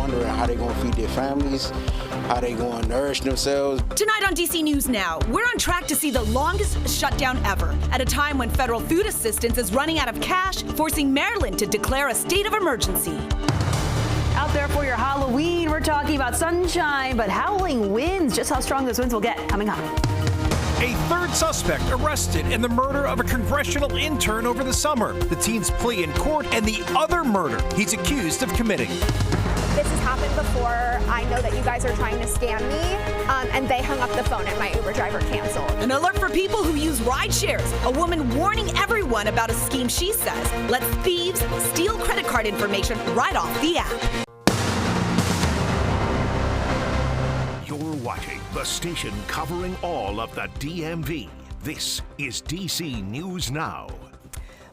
wondering how they're going to feed their families, how they're going to nourish themselves. Tonight on DC News Now, we're on track to see the longest shutdown ever at a time when federal food assistance is running out of cash, forcing Maryland to declare a state of emergency. Out there for your Halloween, we're talking about sunshine, but howling winds. Just how strong those winds will get coming up. A third suspect arrested in the murder of a congressional intern over the summer. The teen's plea in court and the other murder he's accused of committing. This has happened before. I know that you guys are trying to scam me, and they hung up the phone and my Uber driver canceled. An alert for people who use ride shares. A woman warning everyone about a scheme she says lets thieves steal credit card information right off the app. You're watching the station covering all of the DMV. This is DC News Now.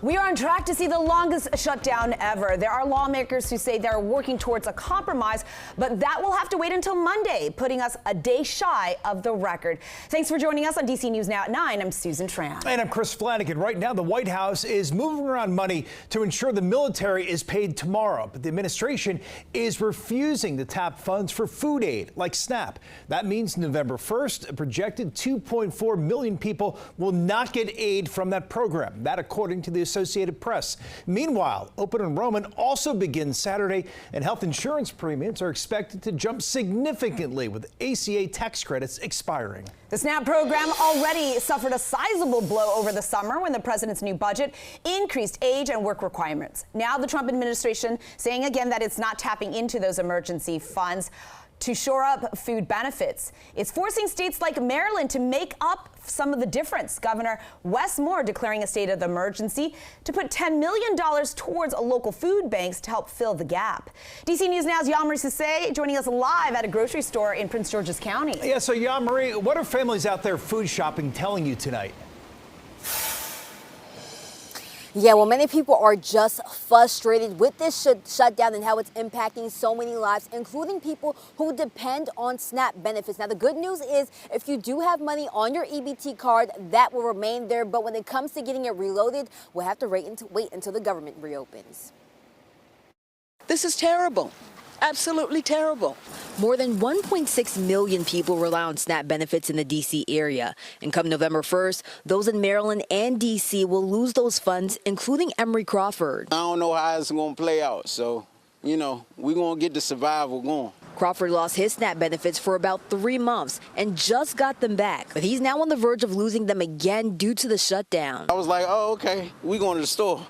We are on track to see the longest shutdown ever. There are lawmakers who say they're working towards a compromise, but that will have to wait until Monday, putting us a day shy of the record. Thanks for joining us on DC News Now at 9. I'm Susan Tran. And I'm Chris Flanagan. Right now, the White House is moving around money to ensure the military is paid tomorrow. But the administration is refusing to tap funds for food aid like SNAP. That means November 1st, a projected 2.4 million people will not get aid from that program. That according to the Associated Press. Meanwhile, open enrollment also begins Saturday, and health insurance premiums are expected to jump significantly with ACA tax credits expiring. The SNAP program already suffered a sizable blow over the summer when the president's new budget increased age and work requirements. Now the Trump administration saying again that it's not tapping into those emergency funds to shore up food benefits. It's forcing states like Maryland to make up some of the difference. Governor Wes Moore declaring a state of emergency to put $10 million towards local food banks to help fill the gap. DC News Now's Yamari Sisse joining us live at a grocery store in Prince George's County. Yeah, so Yamari, what are families out there food shopping telling you tonight? Yeah, well, many people are just frustrated with this shutdown and how it's impacting so many lives, including people who depend on SNAP benefits. Now, the good news is if you do have money on your EBT card, that will remain there. But when it comes to getting it reloaded, we'll have to wait until the government reopens. This is terrible. Absolutely terrible. More than 1.6 million people rely on SNAP benefits in the D.C. area. And come November 1st, those in Maryland and D.C. will lose those funds, including Emery Crawford. I don't know how it's going to play out, so, we're going to get the survival going. Crawford lost his SNAP benefits for about 3 months and just got them back. But he's now on the verge of losing them again due to the shutdown. I was like, oh, okay, we're going to the store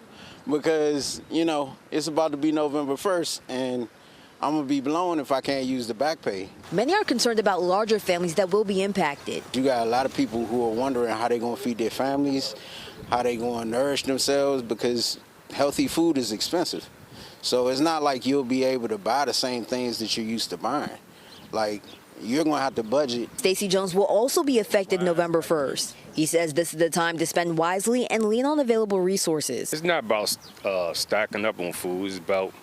because, it's about to be November 1st, and I'm going to be blown if I can't use the back pay. Many are concerned about larger families that will be impacted. You got a lot of people who are wondering how they're going to feed their families, how they're going to nourish themselves, because healthy food is expensive. So it's not like you'll be able to buy the same things that you're used to buying. Like, you're going to have to budget. Stacey Jones will also be affected November 1st. He says this is the time to spend wisely and lean on available resources. It's not about stocking up on food. It's about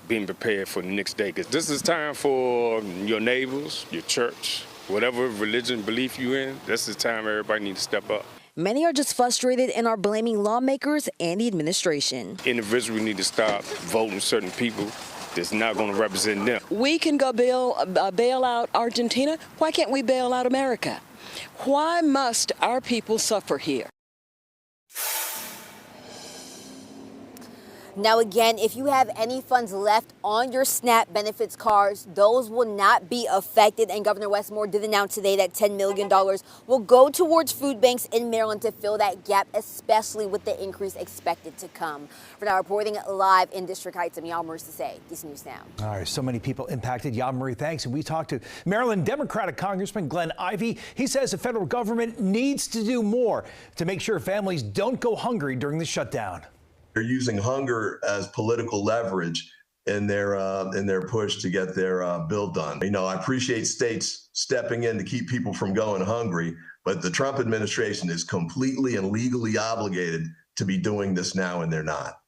being prepared for the next day, because this is time for your neighbors, your church, whatever religion, belief you're in. This is the time everybody needs to step up. Many are just frustrated and are blaming lawmakers and the administration. Individuals need to stop voting certain people that's not going to represent them. We can go bail out Argentina. Why can't we bail out America? Why must our people suffer here? Now, again, if you have any funds left on your SNAP benefits cards, those will not be affected. And Governor Wes Moore did announce today that $10 million will go towards food banks in Maryland to fill that gap, especially with the increase expected to come. For now, reporting live in District Heights, I'm Yamari Sisse, DC News Now. All right, so many people impacted. Yamari, thanks. And we talked to Maryland Democratic Congressman Glenn Ivey. He says the federal government needs to do more to make sure families don't go hungry during the shutdown. They're using hunger as political leverage in their push to get their bill done. I appreciate states stepping in to keep people from going hungry, but the Trump administration is completely and legally obligated to be doing this now, and they're not.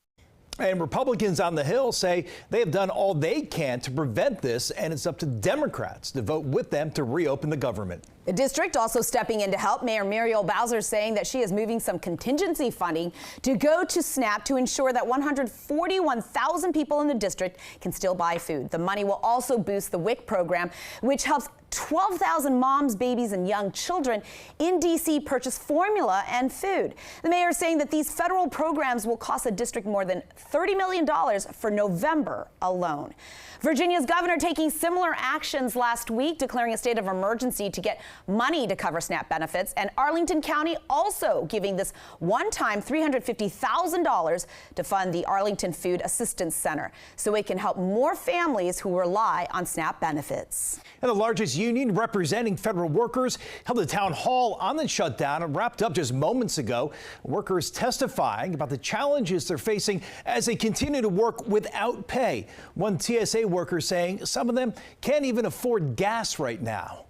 And Republicans on the Hill say they have done all they can to prevent this, and it's up to Democrats to vote with them to reopen the government. The district also stepping in to help. Mayor Muriel Bowser saying that she is moving some contingency funding to go to SNAP to ensure that 141,000 people in the district can still buy food. The money will also boost the WIC program, which helps 12,000 moms, babies, and young children in D.C. purchase formula and food. The mayor is saying that these federal programs will cost the district more than $30 million for November alone. Virginia's governor taking similar actions last week, declaring a state of emergency to get money to cover SNAP benefits, and Arlington County also giving this one-time $350,000 to fund the Arlington Food Assistance Center so it can help more families who rely on SNAP benefits. And the largest union representing federal workers held a town hall on the shutdown and wrapped up just moments ago. Workers testifying about the challenges they're facing as they continue to work without pay. One TSA worker saying some of them can't even afford gas right now.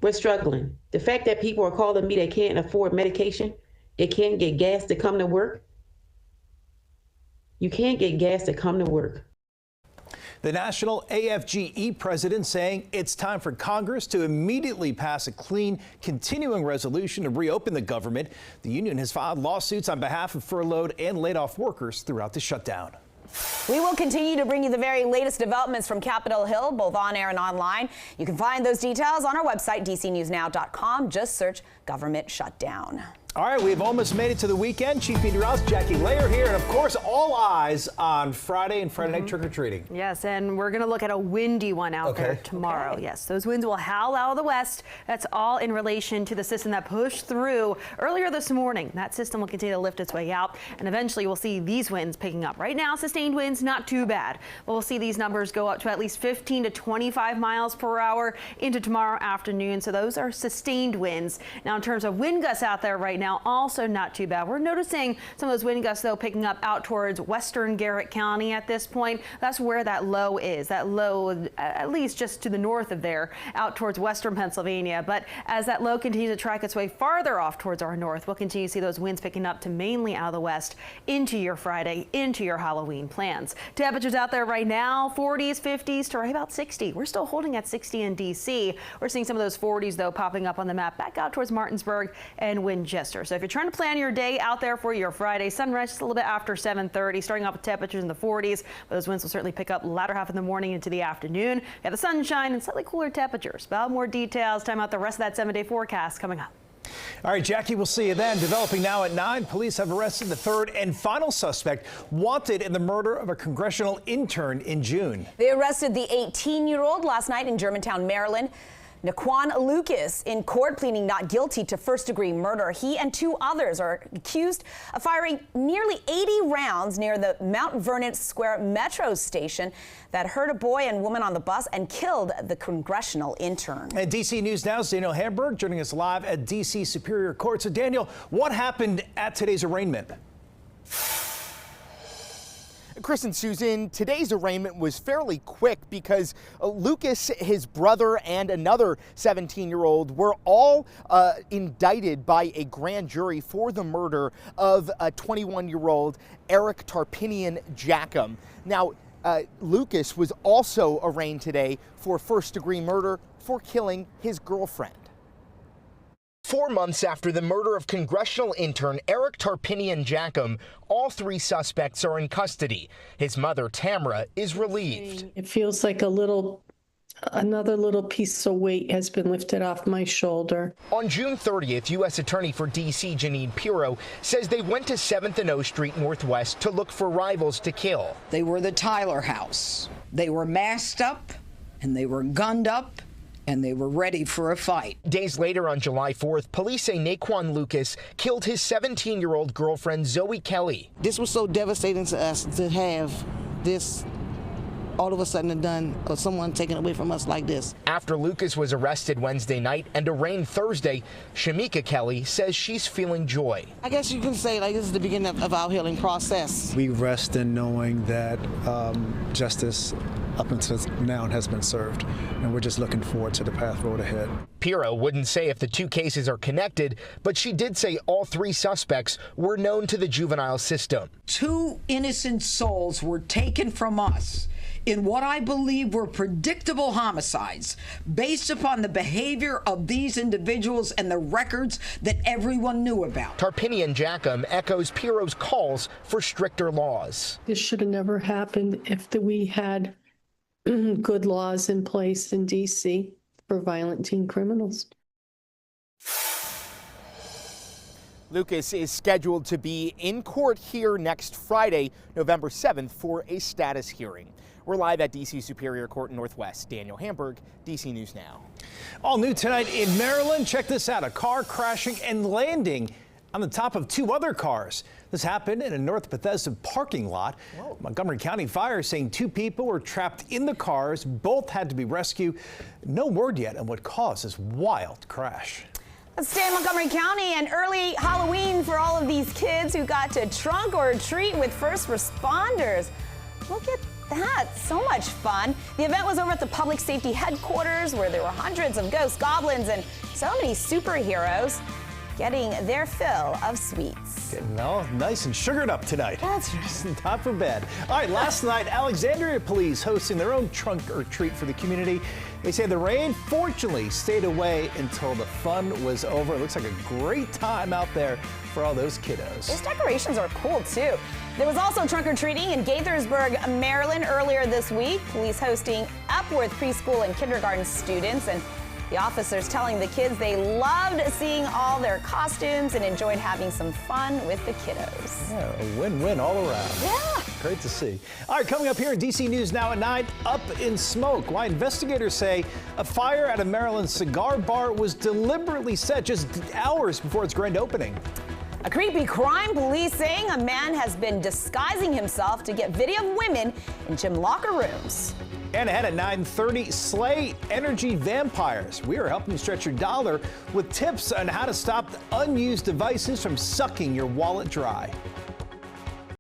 We're struggling. The fact that people are calling me they can't afford medication, they can't get gas to come to work. You can't get gas to come to work. The National AFGE president saying it's time for Congress to immediately pass a clean, continuing resolution to reopen the government. The union has filed lawsuits on behalf of furloughed and laid off workers throughout the shutdown. We will continue to bring you the very latest developments from Capitol Hill, both on air and online. You can find those details on our website, dcnewsnow.com. Just search government shutdown. All right, we've almost made it to the weekend. Chief Meteorologist Jackie Layer here, and of course, all eyes on Friday and Friday night trick-or-treating. Yes, and we're going to look at a windy one out there tomorrow. Okay. Yes, those winds will howl out of the west. That's all in relation to the system that pushed through earlier this morning. That system will continue to lift its way out, and eventually we'll see these winds picking up. Right now, sustained winds, not too bad. But we'll see these numbers go up to at least 15 to 25 miles per hour into tomorrow afternoon. So those are sustained winds. Now, in terms of wind gusts out there right now, also not too bad. We're noticing some of those wind gusts, though, picking up out towards western Garrett County at this point. That's where that low is. That low, at least just to the north of there, out towards western Pennsylvania. But as that low continues to track its way farther off towards our north, we'll continue to see those winds picking up to mainly out of the west into your Friday, into your Halloween plans. Temperatures out there right now, 40s, 50s to right about 60. We're still holding at 60 in D.C. We're seeing some of those 40s, though, popping up on the map back out towards Martinsburg and Winchester. So if you're trying to plan your day out there for your Friday, sunrise just a little bit after 7:30, starting off with temperatures in the 40s. But those winds will certainly pick up latter half of the morning into the afternoon. We have the sunshine and slightly cooler temperatures. But more details, time out the rest of that 7-day forecast coming up. All right, Jackie, we'll see you then. Developing now at 9, police have arrested the third and final suspect wanted in the murder of a congressional intern in June. They arrested the 18-year-old last night in Germantown, Maryland. Naquan Lucas in court pleading not guilty to first-degree murder. He and 2 others are accused of firing nearly 80 rounds near the Mount Vernon Square metro station that hurt a boy and woman on the bus and killed the Congressional intern. And DC News Now's Daniel Hamburg joining us live at DC Superior Court. So, Daniel, what happened at today's arraignment? Chris and Susan, today's arraignment was fairly quick because Lucas, his brother, and another 17-year-old were all indicted by a grand jury for the murder of a 21-year-old Eric Tarpinian Jackham. Now, Lucas was also arraigned today for first-degree murder for killing his girlfriend. 4 months after the murder of Congressional intern Eric Tarpinian Jackham, all 3 suspects are in custody. His mother, Tamara, is relieved. It feels like another little piece of weight has been lifted off my shoulder. On June 30th, U.S. Attorney for D.C. Janine Pirro says they went to 7th and O Street Northwest to look for rivals to kill. They were the Tyler house. They were masked up and they were gunned up, and they were ready for a fight. Days later on July 4th, police say Naquan Lucas killed his 17-year-old girlfriend, Zoe Kelly. This was so devastating to us to have this all of a sudden done, or someone taken away from us like this. After Lucas was arrested Wednesday night and arraigned Thursday, Shamika Kelly says she's feeling joy. I guess you can say like this is the beginning of our healing process. We rest in knowing that justice up until now has been served, and we're just looking forward to the path road ahead. Shapiro wouldn't say if the two cases are connected, but she did say all three suspects were known to the juvenile system. 2 innocent souls were taken from us in what I believe were predictable homicides based upon the behavior of these individuals and the records that everyone knew about. Tarpinian Jackham echoes Piro's calls for stricter laws. This should have never happened if we had good laws in place in D.C. for violent teen criminals. Lucas is scheduled to be in court here next Friday, November 7th, for a status hearing. We're live at D.C. Superior Court Northwest. Daniel Hamburg, D.C. News Now. All new tonight in Maryland. Check this out. A car crashing and landing on the top of 2 other cars. This happened in a North Bethesda parking lot. Whoa. Montgomery County Fire saying 2 people were trapped in the cars. Both had to be rescued. No word yet on what caused this wild crash. Let's stay in Montgomery County, and early Halloween for all of these kids who got to trunk or treat with first responders. Look at that, so much fun. The event was over at the public safety headquarters where there were hundreds of ghosts, goblins, and so many superheroes getting their fill of sweets. Getting all nice and sugared up tonight. That's right. Just in time for bed. All right, last night, Alexandria police hosting their own trunk or treat for the community. They say the rain fortunately stayed away until the fun was over. It looks like a great time out there for all those kiddos. Those decorations are cool, too. There was also trunk-or-treating in Gaithersburg, Maryland earlier this week. Police hosting Epworth preschool and kindergarten students, and the officers telling the kids they loved seeing all their costumes and enjoyed having some fun with the kiddos. Yeah, a win-win all around. Yeah. Great to see. All right, coming up here in DC News Now at 9, up in smoke. Why investigators say a fire at a Maryland cigar bar was deliberately set just hours before its grand opening. A creepy crime, police saying a man has been disguising himself to get video of women in gym locker rooms. And ahead at 9:30, slay energy vampires. We are helping you stretch your dollar with tips on how to stop unused devices from sucking your wallet dry.